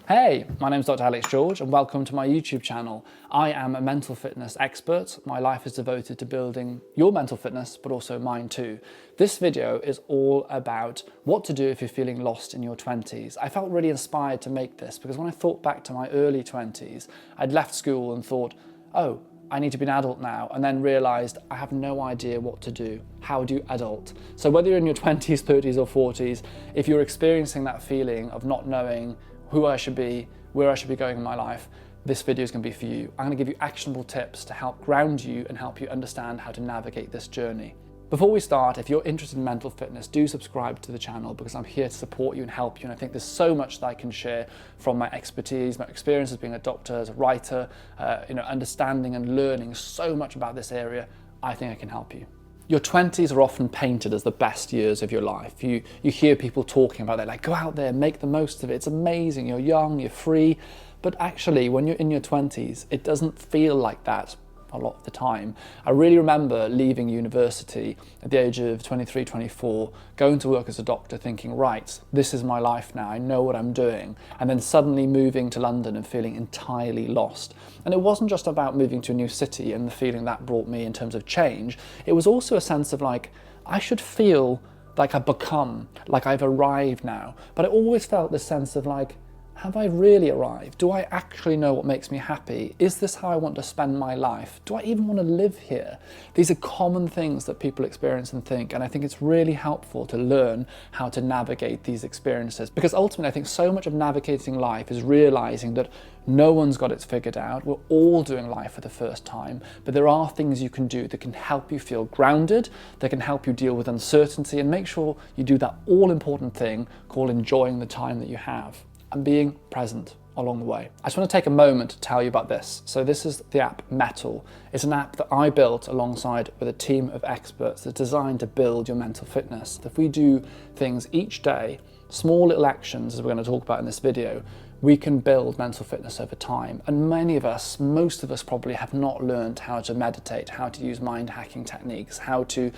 Hey, my name is Dr. Alex George and welcome to my YouTube channel. I am a mental fitness expert. My life is devoted to building your mental fitness, but also mine too. This video is all about what to do if you're feeling lost in your 20s. I felt really inspired to make this because when I thought back to my early 20s, I'd left school and thought, oh, I need to be an adult now, and then realised I have no idea what to do. How do you adult? So whether you're in your 20s, 30s or 40s, if you're experiencing that feeling of not knowing who I should be, where I should be going in my life, this video is going to be for you. I'm going to give you actionable tips to help ground you and help you understand how to navigate this journey. Before we start, if you're interested in mental fitness, do subscribe to the channel because I'm here to support you and help you. And I think there's so much that I can share from my expertise, my experience as being a doctor, as a writer, understanding and learning so much about this area. I think I can help you. Your 20s are often painted as the best years of your life. You hear people talking about that, like, go out there, make the most of it. It's amazing, you're young, you're free. But actually, when you're in your 20s, it doesn't feel like that a lot of the time. I really remember leaving university at the age of 23, 24, going to work as a doctor thinking, right, this is my life now, I know what I'm doing. And then suddenly moving to London and feeling entirely lost. And it wasn't just about moving to a new city and the feeling that brought me in terms of change. It was also a sense of like, I should feel like I've become, like I've arrived now. But I always felt this sense of like, have I really arrived? Do I actually know what makes me happy? Is this how I want to spend my life? Do I even want to live here? These are common things that people experience and think, and I think it's really helpful to learn how to navigate these experiences, because ultimately I think so much of navigating life is realizing that no one's got it figured out. We're all doing life for the first time, but there are things you can do that can help you feel grounded, that can help you deal with uncertainty, and make sure you do that all-important thing called enjoying the time that you have and being present along the way. I just want to take a moment to tell you about this. So this is the app Metal. It's an app that I built alongside with a team of experts that's designed to build your mental fitness. If we do things each day, small little actions, as we're going to talk about in this video, we can build mental fitness over time. And many of us, most of us probably have not learned how to meditate, how to use mind hacking techniques, how to,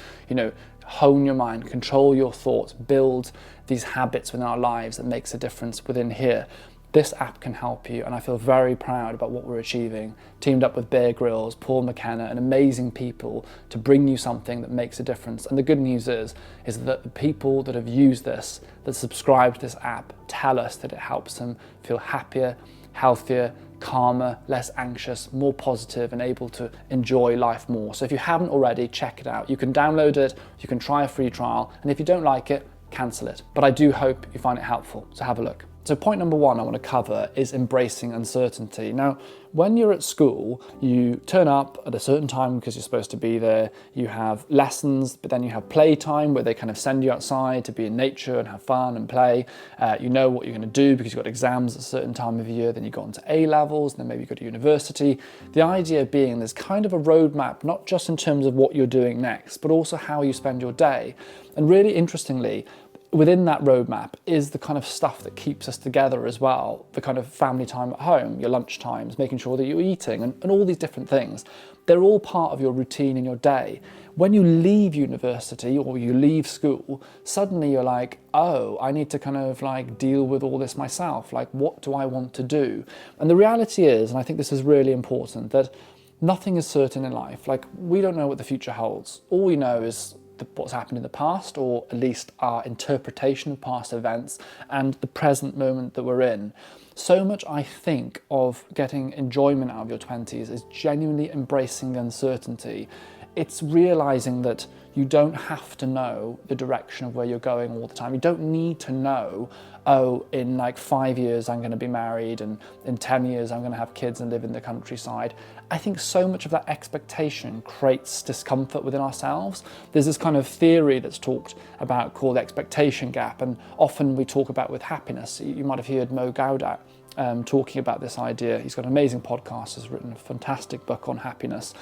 hone your mind, control your thoughts, build these habits within our lives that makes a difference within here. This app can help you, and I feel very proud about what we're achieving. Teamed up with Bear Grylls, Paul McKenna, and amazing people to bring you something that makes a difference. And the good news is that the people that have used this, that subscribe to this app, tell us that it helps them feel happier, healthier, calmer, less anxious, more positive, and able to enjoy life more. So if you haven't already, check it out. You can download it, you can try a free trial, and if you don't like it, cancel it. But I do hope you find it helpful, so have a look. So point number one I want to cover is embracing uncertainty. Now, when you're at school, you turn up at a certain time because you're supposed to be there. You have lessons, but then you have playtime where they kind of send you outside to be in nature and have fun and play. You know what you're going to do because you've got exams at a certain time of year. Then you go on to A levels, and then maybe you go to university. The idea being there's kind of a roadmap, not just in terms of what you're doing next, but also how you spend your day. And really interestingly, within that roadmap is the kind of stuff that keeps us together as well, the kind of family time at home, your lunch times, making sure that you're eating, and all these different things. They're all part of your routine in your day. When you leave university or you leave school, suddenly you're like, oh, I need to kind of like deal with all this myself. Like, what do I want to do? And the reality is, and I think this is really important, that nothing is certain in life. Like, we don't know what the future holds. All we know is what's happened in the past, or at least our interpretation of past events and the present moment that we're in. So much, I think, of getting enjoyment out of your 20s is genuinely embracing the uncertainty. It's realizing that you don't have to know the direction of where you're going all the time. You don't need to know, oh, in like 5 years I'm going to be married, and in 10 years I'm going to have kids and live in the countryside. I think so much of that expectation creates discomfort within ourselves. There's this kind of theory that's talked about called the expectation gap, and often we talk about with happiness. You might have heard Mo Gaudat talking about this idea. He's got an amazing podcast, has written a fantastic book on happiness.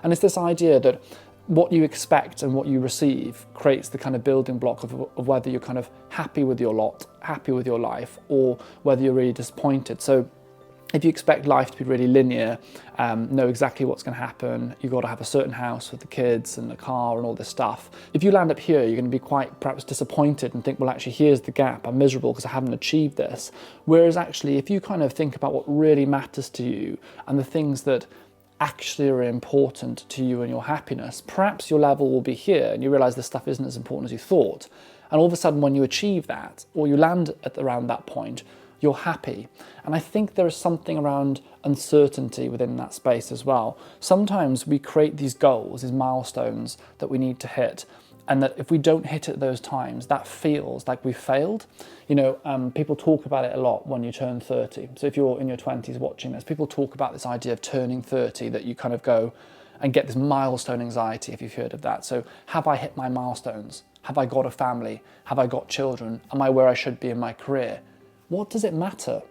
And it's this idea that what you expect and what you receive creates the kind of building block of whether you're kind of happy with your lot, happy with your life, or whether you're really disappointed. So If you expect life to be really linear, know exactly what's going to happen, you've got to have a certain house with the kids and a car and all this stuff. If you land up here, you're going to be quite perhaps disappointed and think, well, actually, here's the gap. I'm miserable because I haven't achieved this. Whereas actually, if you kind of think about what really matters to you and the things that actually are important to you and your happiness, perhaps your level will be here and you realize this stuff isn't as important as you thought. And all of a sudden, when you achieve that, or you land at around that point, you're happy. And I think there is something around uncertainty within that space as well. Sometimes we create these goals, these milestones that we need to hit, and that if we don't hit it at those times, that feels like we've failed. You know, people talk about it a lot when you turn 30. So if you're in your 20s watching this, people talk about this idea of turning 30, that you kind of go and get this milestone anxiety, if you've heard of that. So have I hit my milestones? Have I got a family? Have I got children? Am I where I should be in my career? What does it matter?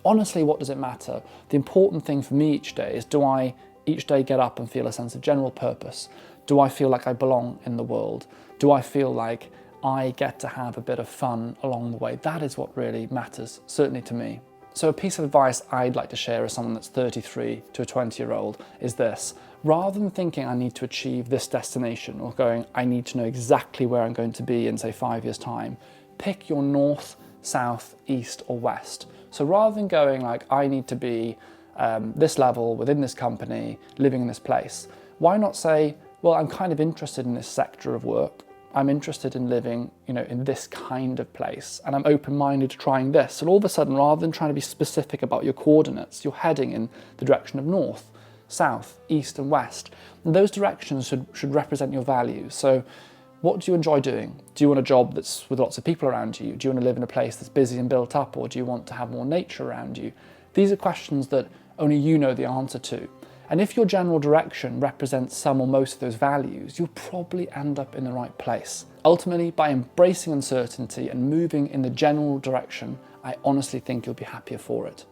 Honestly, what does it matter? The important thing for me each day is, do I each day get up and feel a sense of general purpose? Do I feel like I belong in the world? Do I feel like I get to have a bit of fun along the way? That is what really matters, certainly to me. So a piece of advice I'd like to share as someone that's 33 to a 20-year-old is this. Rather than thinking I need to achieve this destination, or going, I need to know exactly where I'm going to be in, say, 5 years' time, pick your north, south, east, or west. So rather than going like, I need to be this level within this company, living in this place, why not say, well, I'm kind of interested in this sector of work. I'm interested in living, in this kind of place, and I'm open-minded to trying this. And all of a sudden, rather than trying to be specific about your coordinates, you're heading in the direction of north, south, east, and west. And those directions should represent your values. So what do you enjoy doing? Do you want a job that's with lots of people around you? Do you want to live in a place that's busy and built up, or do you want to have more nature around you? These are questions that only you know the answer to. And if your general direction represents some or most of those values, you'll probably end up in the right place. Ultimately, by embracing uncertainty and moving in the general direction, I honestly think you'll be happier for it.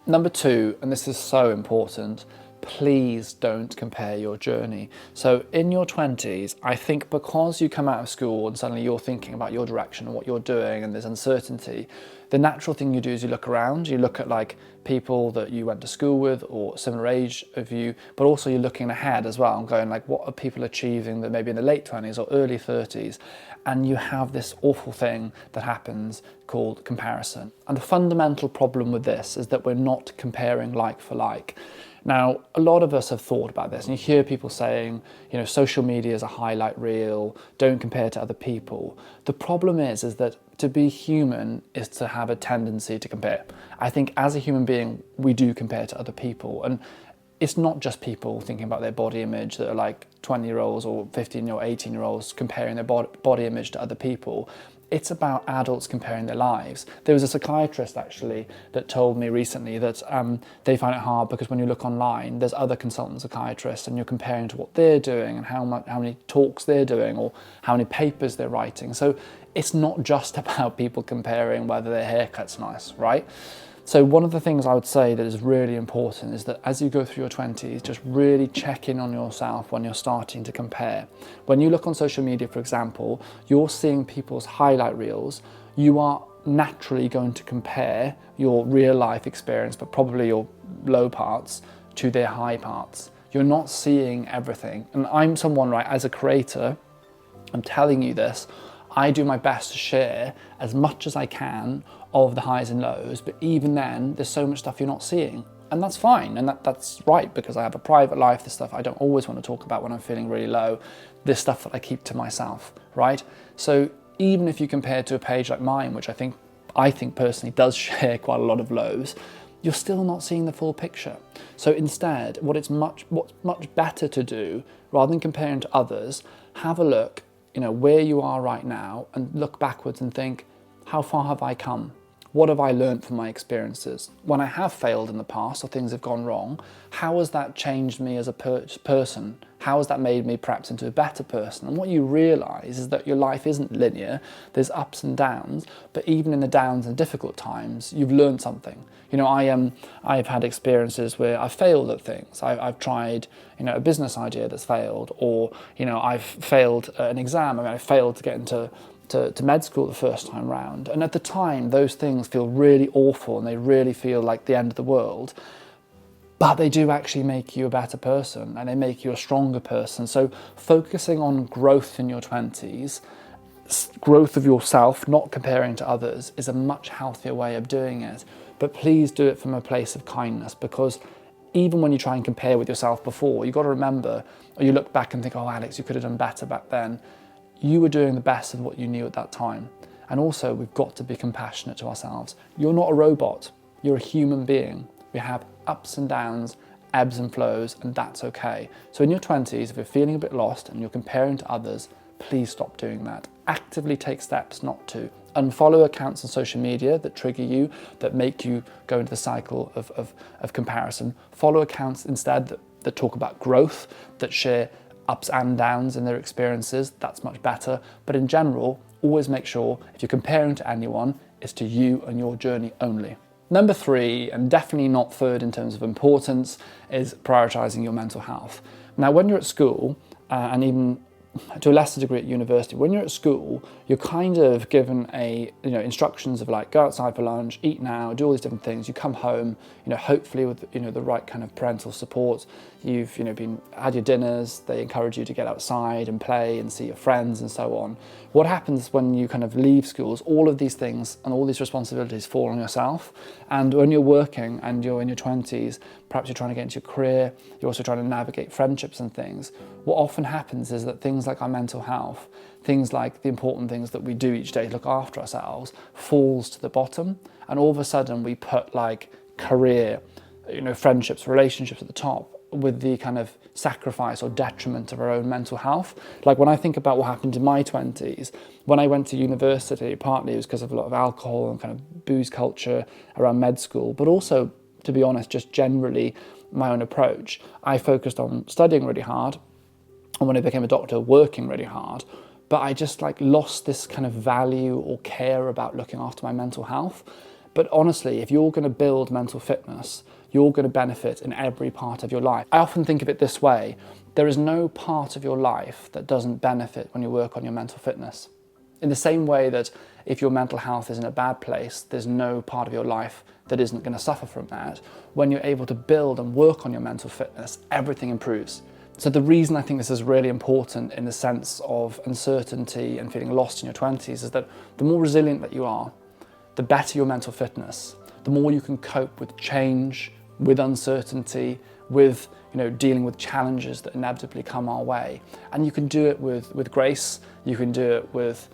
Number 2, and this is so important, please don't compare your journey. So in your 20s, I think because you come out of school and suddenly you're thinking about your direction and what you're doing and there's uncertainty, the natural thing you do is you look around, you look at like people that you went to school with or similar age of you, but also you're looking ahead as well and going like, what are people achieving that maybe in the late 20s or early 30s? And you have this awful thing that happens called comparison. And the fundamental problem with this is that we're not comparing like for like. Now, a lot of us have thought about this, and you hear people saying, social media is a highlight reel, don't compare to other people. The problem is that to be human is to have a tendency to compare. I think as a human being, we do compare to other people, and it's not just people thinking about their body image that are like 20-year-olds or 15 or 18-year-olds comparing their body image to other people. It's about adults comparing their lives. There was a psychiatrist actually that told me recently that they find it hard because when you look online, there's other consultant psychiatrists and you're comparing to what they're doing and how many talks they're doing or how many papers they're writing. So it's not just about people comparing whether their haircut's nice, right? So one of the things I would say that is really important is that as you go through your 20s, just really check in on yourself when you're starting to compare. When you look on social media, for example, you're seeing people's highlight reels. You are naturally going to compare your real life experience, but probably your low parts, to their high parts. You're not seeing everything. And I'm someone, right, as a creator, I'm telling you this, I do my best to share as much as I can of the highs and lows, but even then, there's so much stuff you're not seeing. And that's fine, and that's right, because I have a private life, this stuff I don't always want to talk about when I'm feeling really low, this stuff that I keep to myself, right? So even if you compare to a page like mine, which I think personally does share quite a lot of lows, you're still not seeing the full picture. So instead, what's much better to do, rather than comparing to others, have a look, where you are right now, and look backwards and think, how far have I come? What have I learned from my experiences? When I have failed in the past or things have gone wrong, how has that changed me as a person? How has that made me perhaps into a better person? And what you realise is that your life isn't linear. There's ups and downs, but even in the downs and difficult times, you've learned something. I've had experiences where I've failed at things. I've tried, a business idea that's failed, or I've failed an exam. I failed to get into to med school the first time round. And at the time, those things feel really awful and they really feel like the end of the world. But they do actually make you a better person and they make you a stronger person. So focusing on growth in your 20s, growth of yourself, not comparing to others, is a much healthier way of doing it. But please do it from a place of kindness, because even when you try and compare with yourself before, you've got to remember, or you look back and think, oh, Alex, you could have done better back then. You were doing the best of what you knew at that time. And also, we've got to be compassionate to ourselves. You're not a robot. You're a human being. We have ups and downs, ebbs and flows, and that's okay. So in your 20s, if you're feeling a bit lost and you're comparing to others, please stop doing that. Actively take steps not to. Unfollow accounts on social media that trigger you, that make you go into the cycle of comparison. Follow accounts instead that talk about growth, that share ups and downs in their experiences. That's much better. But in general, always make sure if you're comparing to anyone, it's to you and your journey only. Number 3, and definitely not third in terms of importance, is prioritizing your mental health. Now, when you're at school, and even to a lesser degree at university, when you're at school, you're kind of given instructions of like, go outside for lunch, eat now, do all these different things. You come home, hopefully with the right kind of parental support. You've had your dinners. They encourage you to get outside and play and see your friends and so on. What happens when you kind of leave schools? All of these things and all these responsibilities fall on yourself. And when you're working and you're in your 20s, perhaps you're trying to get into your career, you're also trying to navigate friendships and things. What often happens is that things like our mental health, things like the important things that we do each day to look after ourselves, falls to the bottom. And all of a sudden we put like career, friendships, relationships at the top, with the kind of sacrifice or detriment of our own mental health. Like when I think about what happened in my 20s, when I went to university, partly it was because of a lot of alcohol and kind of booze culture around med school, but also, to be honest, just generally my own approach. I focused on studying really hard, and when I became a doctor, working really hard, but I just lost this kind of value or care about looking after my mental health. But honestly, if you're going to build mental fitness, you're going to benefit in every part of your life. I often think of it this way: there is no part of your life that doesn't benefit when you work on your mental fitness. In the same way that if your mental health is in a bad place, there's no part of your life that isn't going to suffer from that. When you're able to build and work on your mental fitness, everything improves. So the reason I think this is really important in the sense of uncertainty and feeling lost in your 20s is that the more resilient that you are, the better your mental fitness, the more you can cope with change, with uncertainty, with dealing with challenges that inevitably come our way. And you can do it with grace, you can do it with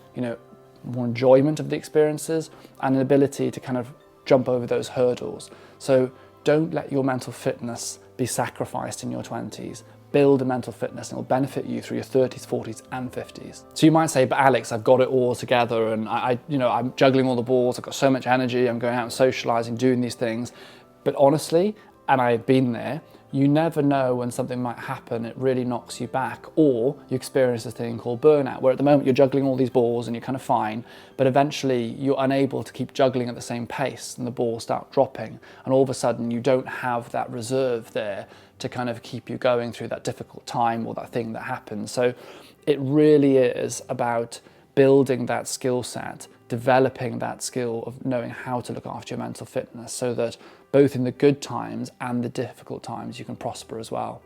more enjoyment of the experiences and an ability to kind of jump over those hurdles. So don't let your mental fitness be sacrificed in your 20s. Build a mental fitness and it will benefit you through your 30s, 40s and 50s. So you might say, but Alex, I've got it all together and I'm juggling all the balls, I've got so much energy, I'm going out and socializing, doing these things. But honestly, and I've been there, you never know when something might happen, it really knocks you back, or you experience this thing called burnout, where at the moment you're juggling all these balls and you're kind of fine, but eventually you're unable to keep juggling at the same pace and the balls start dropping, and all of a sudden you don't have that reserve there to kind of keep you going through that difficult time or that thing that happens. So it really is about building that skill set, developing that skill of knowing how to look after your mental fitness so that both in the good times and the difficult times you can prosper as well.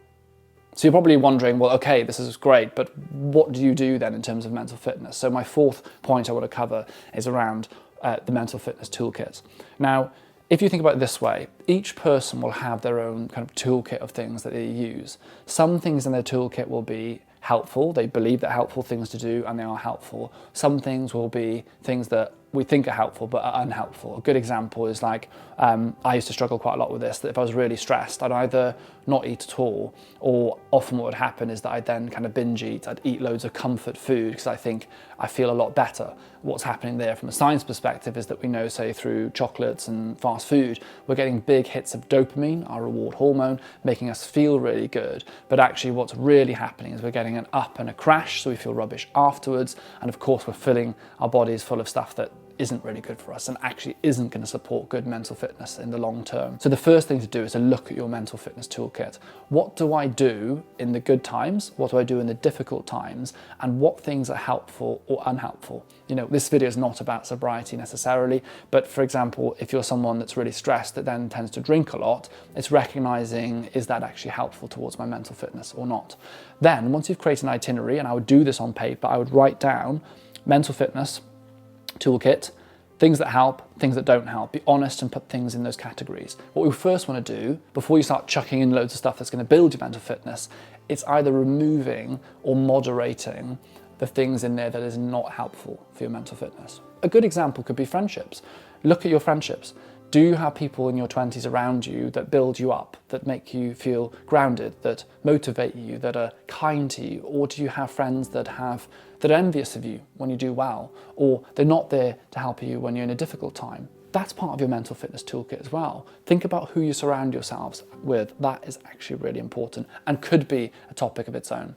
So you're probably wondering, well, okay, this is great, but what do you do then in terms of mental fitness? So my fourth point I want to cover is around the mental fitness toolkit. Now, if you think about it this way, each person will have their own kind of toolkit of things that they use. Some things in their toolkit will be helpful, they believe they're helpful things to do and they are helpful. Some things will be things that we think are helpful but are unhelpful. A good example is like, I used to struggle quite a lot with this, that if I was really stressed, I'd either not eat at all, or often what would happen is that I'd then kind of binge eat. I'd eat loads of comfort food because I think I feel a lot better. What's happening there from a science perspective is that we know, say, through chocolates and fast food, we're getting big hits of dopamine, our reward hormone, making us feel really good. But actually what's really happening is we're getting an up and a crash, so we feel rubbish afterwards. And of course, we're filling our bodies full of stuff that isn't really good for us and actually isn't going to support good mental fitness in the long term. So the first thing to do is to look at your mental fitness toolkit. What do I do in the good times? What do I do in the difficult times? And what things are helpful or unhelpful? You know, this video is not about sobriety necessarily, but for example, if you're someone that's really stressed that then tends to drink a lot, it's recognizing, is that actually helpful towards my mental fitness or not? Then once you've created an itinerary, and I would do this on paper, I would write down mental fitness toolkit, things that help, things that don't help. Be honest and put things in those categories. What we first want to do, before you start chucking in loads of stuff that's going to build your mental fitness, it's either removing or moderating the things in there that is not helpful for your mental fitness. A good example could be friendships. Look at your friendships. Do you have people in your 20s around you that build you up, that make you feel grounded, that motivate you, that are kind to you? Or do you have friends that are envious of you when you do well, or they're not there to help you when you're in a difficult time? That's part of your mental fitness toolkit as well. Think about who you surround yourselves with. That is actually really important and could be a topic of its own.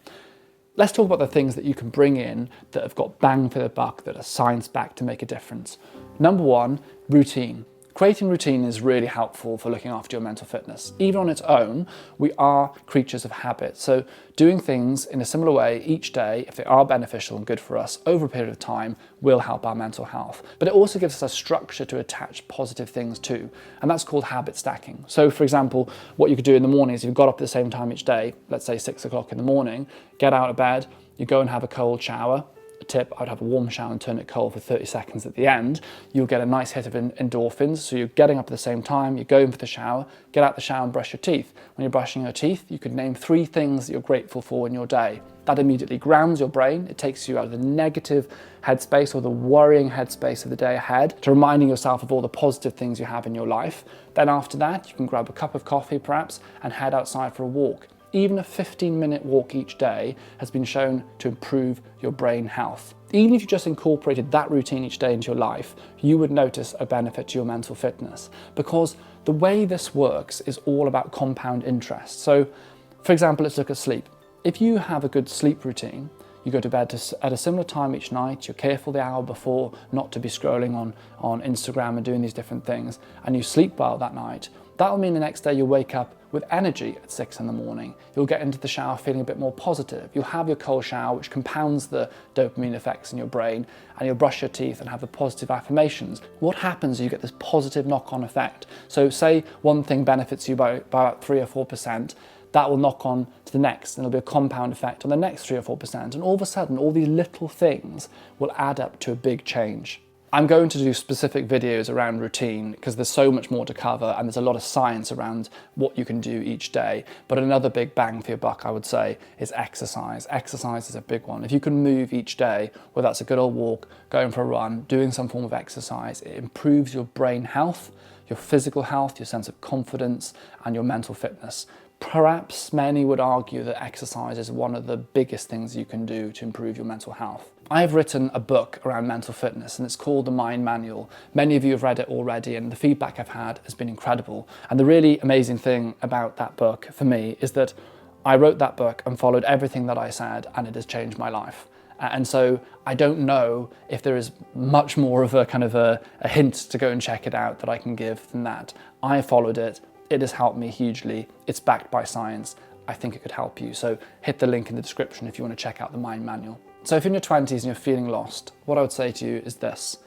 Let's talk about the things that you can bring in that have got bang for the buck, that are science-backed to make a difference. Number one, routine. Creating routine is really helpful for looking after your mental fitness. Even on its own, we are creatures of habit. So doing things in a similar way each day, if they are beneficial and good for us over a period of time, will help our mental health. But it also gives us a structure to attach positive things to, and that's called habit stacking. So for example, what you could do in the morning is if you got up at the same time each day, let's say 6 o'clock in the morning, get out of bed, you go and have a cold shower. A tip, I would have a warm shower and turn it cold for 30 seconds at the end. You'll get a nice hit of endorphins. So you're getting up at the same time, you're going for the shower, get out the shower and brush your teeth. When you're brushing your teeth, you could name 3 things that you're grateful for in your day. That immediately grounds your brain. It takes you out of the negative headspace or the worrying headspace of the day ahead to reminding yourself of all the positive things you have in your life. Then after that, you can grab a cup of coffee perhaps and head outside for a walk. Even a 15-minute walk each day has been shown to improve your brain health. Even if you just incorporated that routine each day into your life, you would notice a benefit to your mental fitness, because the way this works is all about compound interest. So, for example, let's look at sleep. If you have a good sleep routine, you go to bed at a similar time each night, you're careful the hour before not to be scrolling on Instagram and doing these different things, and you sleep well that night, that will mean the next day you wake up with energy at 6 in the morning. You'll get into the shower feeling a bit more positive. You'll have your cold shower, which compounds the dopamine effects in your brain, and you'll brush your teeth and have the positive affirmations. What happens is you get this positive knock-on effect. So say one thing benefits you by about 3 or 4%, that will knock on to the next, and there'll be a compound effect on the next 3 or 4%, and all of a sudden, all these little things will add up to a big change. I'm going to do specific videos around routine because there's so much more to cover and there's a lot of science around what you can do each day. But another big bang for your buck, I would say, is exercise. Exercise is a big one. If you can move each day, whether that's a good old walk, going for a run, doing some form of exercise, it improves your brain health, your physical health, your sense of confidence, and your mental fitness. Perhaps many would argue that exercise is one of the biggest things you can do to improve your mental health. I have written a book around mental fitness and it's called The Mind Manual. Many of you have read it already and the feedback I've had has been incredible. And the really amazing thing about that book for me is that I wrote that book and followed everything that I said, and it has changed my life. And so I don't know if there is much more of a kind of a hint to go and check it out that I can give than that. I followed it. It has helped me hugely. It's backed by science. I think it could help you. So hit the link in the description if you want to check out the Mind Manual. So if you're in your 20s and you're feeling lost, what I would say to you is this: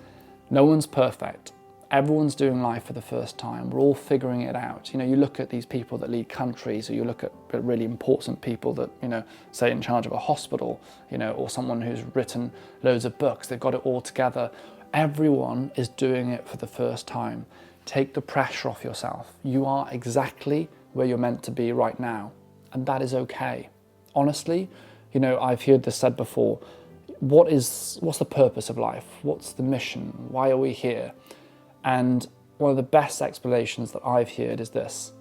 no one's perfect. Everyone's doing life for the first time. We're all figuring it out. You know, you look at these people that lead countries, or you look at really important people that, you know, say in charge of a hospital, you know, or someone who's written loads of books, they've got it all together. Everyone is doing it for the first time. Take the pressure off yourself. You are exactly where you're meant to be right now, and that is okay. Honestly, you know, I've heard this said before, what's the purpose of life? What's the mission? Why are we here? And one of the best explanations that I've heard is this: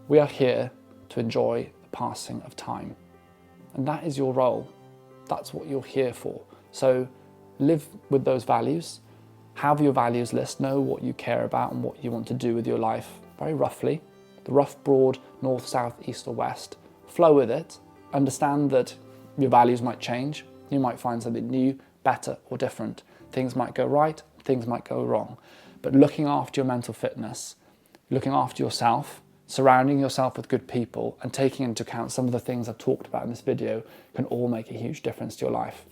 we are here to enjoy the passing of time. And that is your role. That's what you're here for. So live with those values, have your values list, know what you care about and what you want to do with your life, very roughly, the rough, broad, north, south, east or west. Flow with it, understand that your values might change. You might find something new, better or different. Things might go right, things might go wrong. But looking after your mental fitness, looking after yourself, surrounding yourself with good people, and taking into account some of the things I've talked about in this video can all make a huge difference to your life.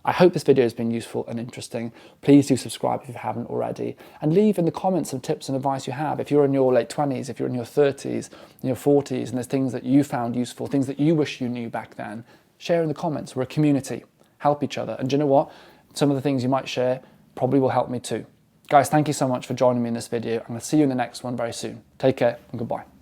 I hope this video has been useful and interesting. Please do subscribe if you haven't already, and leave in the comments some tips and advice you have. If you're in your late 20s, if you're in your 30s, in your 40s, and there's things that you found useful, things that you wish you knew back then, share in the comments. We're a community. Help each other. And do you know what? Some of the things you might share probably will help me too. Guys, thank you so much for joining me in this video. I'm going to see you in the next one very soon. Take care and goodbye.